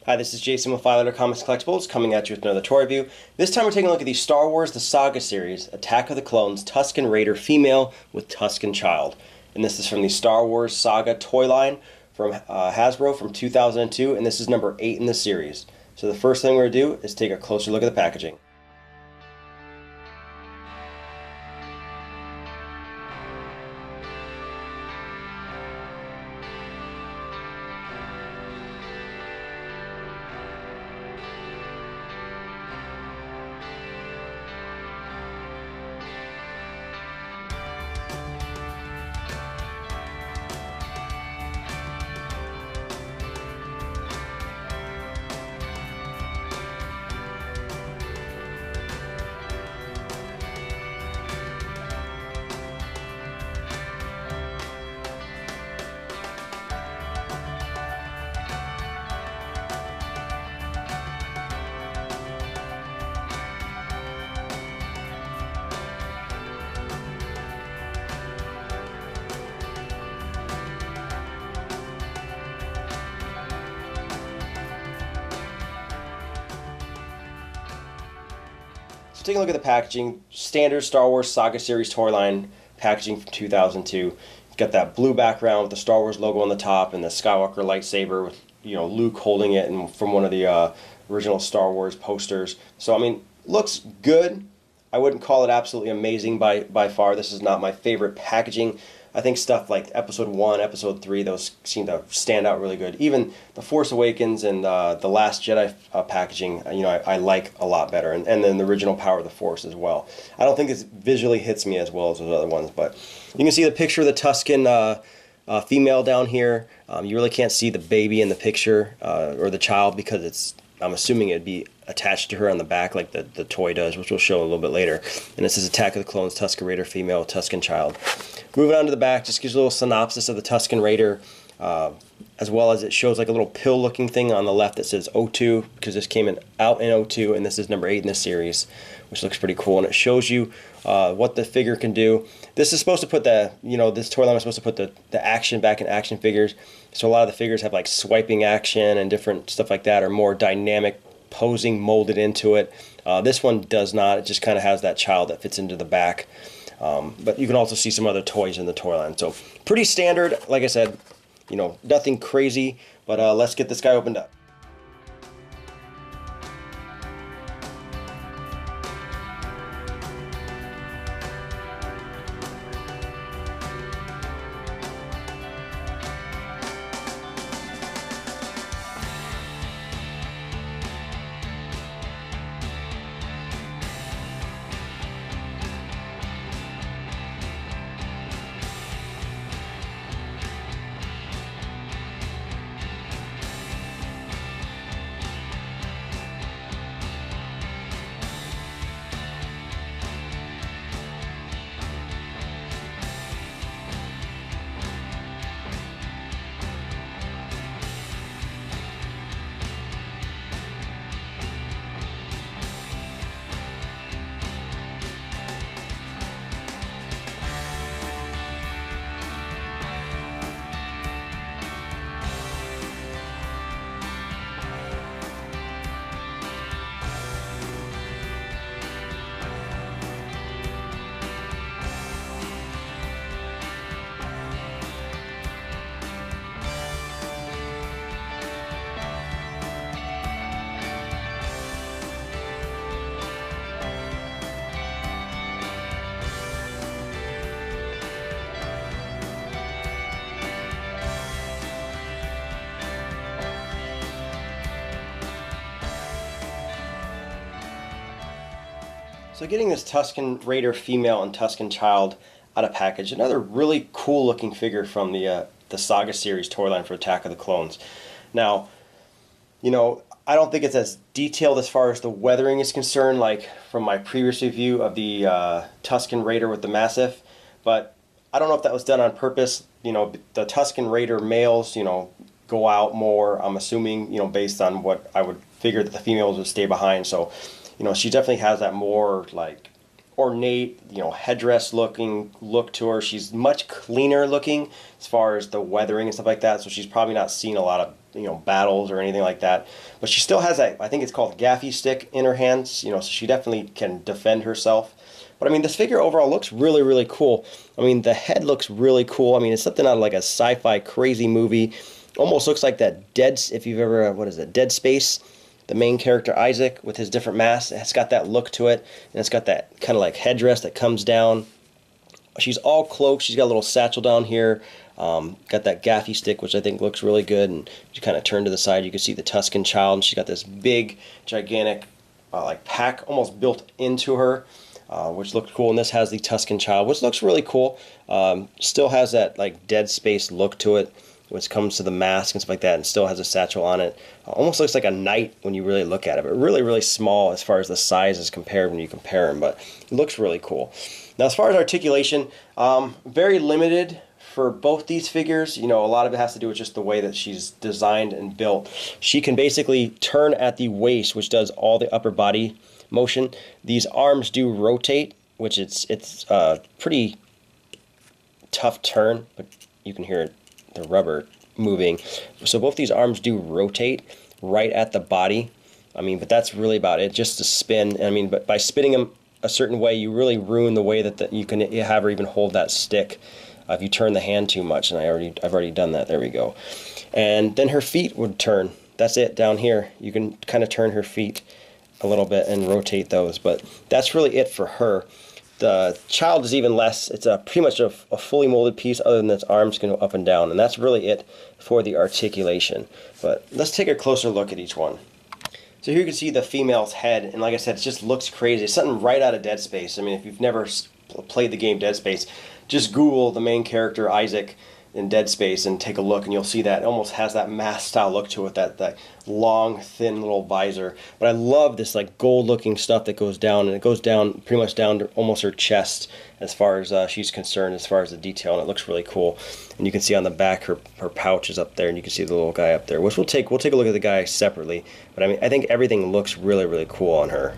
Hi, this is Jason with Violator Comics Collectibles, coming at you with another toy review. This time we're taking a look at the Star Wars The Saga series, Attack of the Clones, Tusken Raider female with Tusken child. And this is from the Star Wars Saga toy line from Hasbro from 2002, and this is number 8 in the series. So the first thing we're going to do is take a closer look at the packaging. So taking a look at the packaging, standard Star Wars Saga series toy line packaging from 2002. You've got that blue background with the Star Wars logo on the top and the Skywalker lightsaber with, Luke holding it and from one of the original Star Wars posters. So I mean, looks good. I wouldn't call it absolutely amazing by far. This is not my favorite packaging. I think stuff like Episode 1, Episode 3, those seem to stand out really good. Even The Force Awakens and The Last Jedi packaging, I like a lot better. And then the original Power of the Force as well. I don't think this visually hits me as well as those other ones, but you can see the picture of the Tusken female down here. You really can't see the baby in the picture, or the child, because I'm assuming it'd be attached to her on the back like the toy does, which we'll show a little bit later. And this is Attack of the Clones, Tusken Raider female, Tusken child. Moving on to the back, just gives a little synopsis of the Tusken Raider, as well as it shows like a little pill looking thing on the left that says 02, because this came out in 02, and this is number 8 in this series, which looks pretty cool. And it shows you what the figure can do. This is supposed to put this toy line is supposed to put the action back in action figures. So a lot of the figures have like swiping action and different stuff like that, or more dynamic posing molded into it. This one does not. It just kind of has that child that fits into the back. But you can also see some other toys in the toy line. So pretty standard, like I said, nothing crazy, but let's get this guy opened up. So getting this Tusken Raider female and Tusken child out of package, another really cool looking figure from the Saga series toy line for Attack of the Clones. Now, I don't think it's as detailed as far as the weathering is concerned, like from my previous review of the Tusken Raider with the Massif, but I don't know if that was done on purpose. The Tusken Raider males, go out more, I'm assuming, based on what I would figure that the females would stay behind. So, she definitely has that more like ornate, you know, headdress look to her. She's much cleaner looking as far as the weathering and stuff like that. So she's probably not seen a lot of, you know, battles or anything like that. But she still has that, I think it's called gaffy stick in her hands, you know, so she definitely can defend herself. But I mean, this figure overall looks really, really cool. I mean, the head looks really cool. I mean, it's something out of like a sci-fi crazy movie. Almost looks like that if you've ever, what is it, Dead Space? The main character, Isaac, with his different masks. It's got that look to it. And it's got that kind of like headdress that comes down. She's all cloaked. She's got a little satchel down here. Got that gaffy stick, which I think looks really good. And you kind of turn to the side, you can see the Tusken child. And she's got this big, gigantic, like pack almost built into her. Which looked cool, and this has the Tusken child, which looks really cool. Still has that like Dead Space look to it, which comes to the mask and stuff like that, and still has a satchel on it. Almost looks like a knight when you really look at it, but really, really small as far as the size is compared when you compare them, but it looks really cool. Now, as far as articulation, very limited for both these figures. You know, a lot of it has to do with just the way that she's designed and built. She can basically turn at the waist, which does all the upper body motion. These arms do rotate, which it's a pretty tough turn, but you can hear the rubber moving. So both these arms do rotate right at the body. I mean, but that's really about it, just to spin. I mean, but by spinning them a certain way, you really ruin the way that you can have her even hold that stick if you turn the hand too much. And I've already done that. There we go. And then her feet would turn. That's it down here. You can kind of turn her feet a little bit and rotate those, but that's really it for her. The child is even less. It's pretty much a fully molded piece, other than its arms can go up and down, and that's really it for the articulation. But let's take a closer look at each one. So here you can see the female's head, and like I said, it just looks crazy. It's something right out of Dead Space. I mean, if you've never played the game Dead Space, just Google the main character Isaac in Dead Space and take a look, and you'll see that it almost has that mask style look to it, that long thin little visor. But I love this like gold looking stuff that goes down, and it goes down pretty much down to almost her chest as far as she's concerned, as far as the detail, and it looks really cool. And you can see on the back her pouch is up there, and you can see the little guy up there, which we'll take a look at the guy separately. But I mean, I think everything looks really, really cool on her.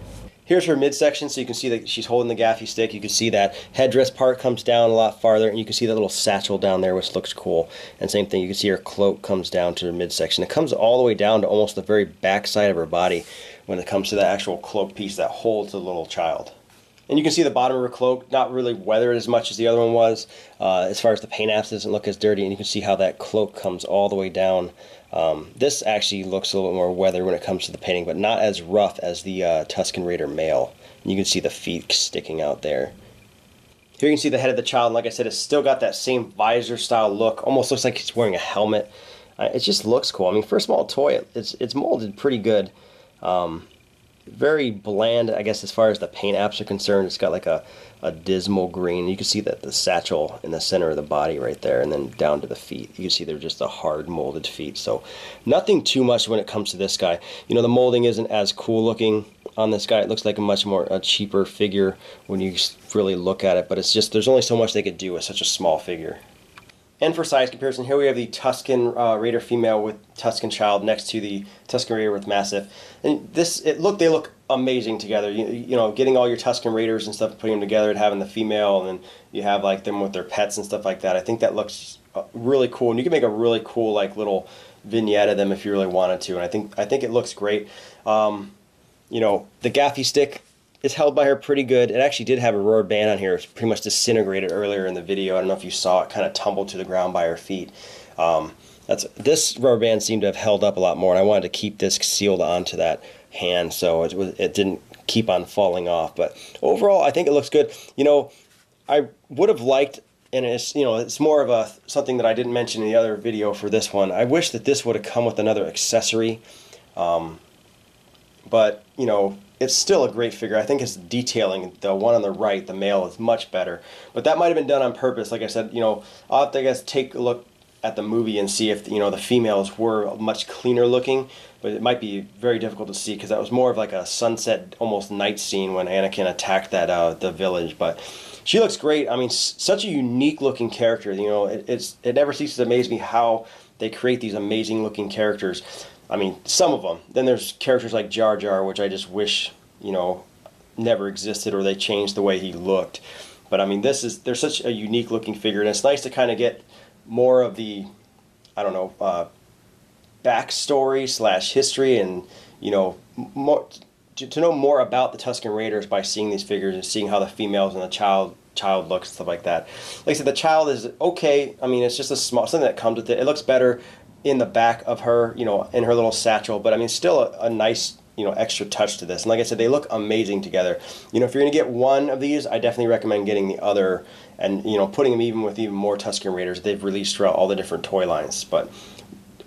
Here's her midsection, so you can see that she's holding the gaffy stick. You can see that headdress part comes down a lot farther, and you can see that little satchel down there, which looks cool. And same thing, you can see her cloak comes down to her midsection. It comes all the way down to almost the very back side of her body when it comes to that actual cloak piece that holds the little child. And you can see the bottom of her cloak, not really weathered as much as the other one was. As far as the paint apps, it doesn't look as dirty, and you can see how that cloak comes all the way down. This actually looks a little bit more weathered when it comes to the painting, but not as rough as the Tusken Raider male. And you can see the feet sticking out there. Here you can see the head of the child, and like I said, it's still got that same visor style look. Almost looks like he's wearing a helmet. It just looks cool. I mean, for a small toy, it's molded pretty good. Very bland, I guess, as far as the paint apps are concerned. It's got like a dismal green. You can see that the satchel in the center of the body right there, and then down to the feet. You can see they're just the hard molded feet. So nothing too much when it comes to this guy. You know, the molding isn't as cool looking on this guy. It looks like a much more cheaper figure when you really look at it, but it's just, there's only so much they could do with such a small figure. And for size comparison, here we have the Tusken Raider female with Tusken child next to the Tusken Raider with Massive. And they look amazing together. You know, getting all your Tusken Raiders and stuff, putting them together, and having the female, and then you have like them with their pets and stuff like that. I think that looks really cool, and you can make a really cool like little vignette of them if you really wanted to. And I think it looks great. You know, the gaffy stick is held by her pretty good. It actually did have a rubber band on here. It's pretty much disintegrated earlier in the video. I don't know if you saw it, kind of tumbled to the ground by her feet. This rubber band seemed to have held up a lot more, and I wanted to keep this sealed onto that hand so it didn't keep on falling off. But overall, I think it looks good. You know, I would have liked, and it's more of something that I didn't mention in the other video for this one. I wish that this would have come with another accessory, but you know, it's still a great figure. I think its detailing, the one on the right, the male, is much better. But that might have been done on purpose. Like I said, you know, I'll have to, I guess, take a look at the movie and see if, you know, the females were much cleaner looking. But it might be very difficult to see because that was more of like a sunset, almost night scene when Anakin attacked that the village. But she looks great. I mean, such a unique looking character. You know, it never ceases to amaze me how they create these amazing looking characters. I mean, some of them. Then there's characters like Jar Jar, which I just wish, you know, never existed or they changed the way he looked. But I mean, there's such a unique looking figure, and it's nice to kind of get more of the, I don't know, backstory / history, and more to know more about the Tusken Raiders by seeing these figures and seeing how the females and the child looks and stuff like that. Like I said, the child is okay. I mean, it's just a small something that comes with it. It looks better in the back of her, in her little satchel, but I mean, still a nice, extra touch to this. And like I said, they look amazing together. If you're going to get one of these, I definitely recommend getting the other and, putting them even with even more Tusken Raiders they've released throughout all the different toy lines. But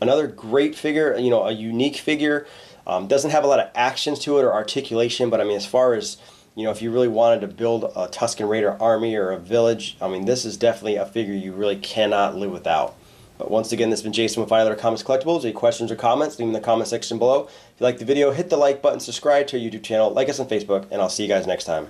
another great figure, a unique figure. Doesn't have a lot of actions to it or articulation, but I mean, as far as, if you really wanted to build a Tusken Raider army or a village, I mean, this is definitely a figure you really cannot live without. But once again, this has been Jason with Violator Comics Collectibles. Any questions or comments, leave them in the comment section below. If you like the video, hit the like button, subscribe to our YouTube channel, like us on Facebook, and I'll see you guys next time.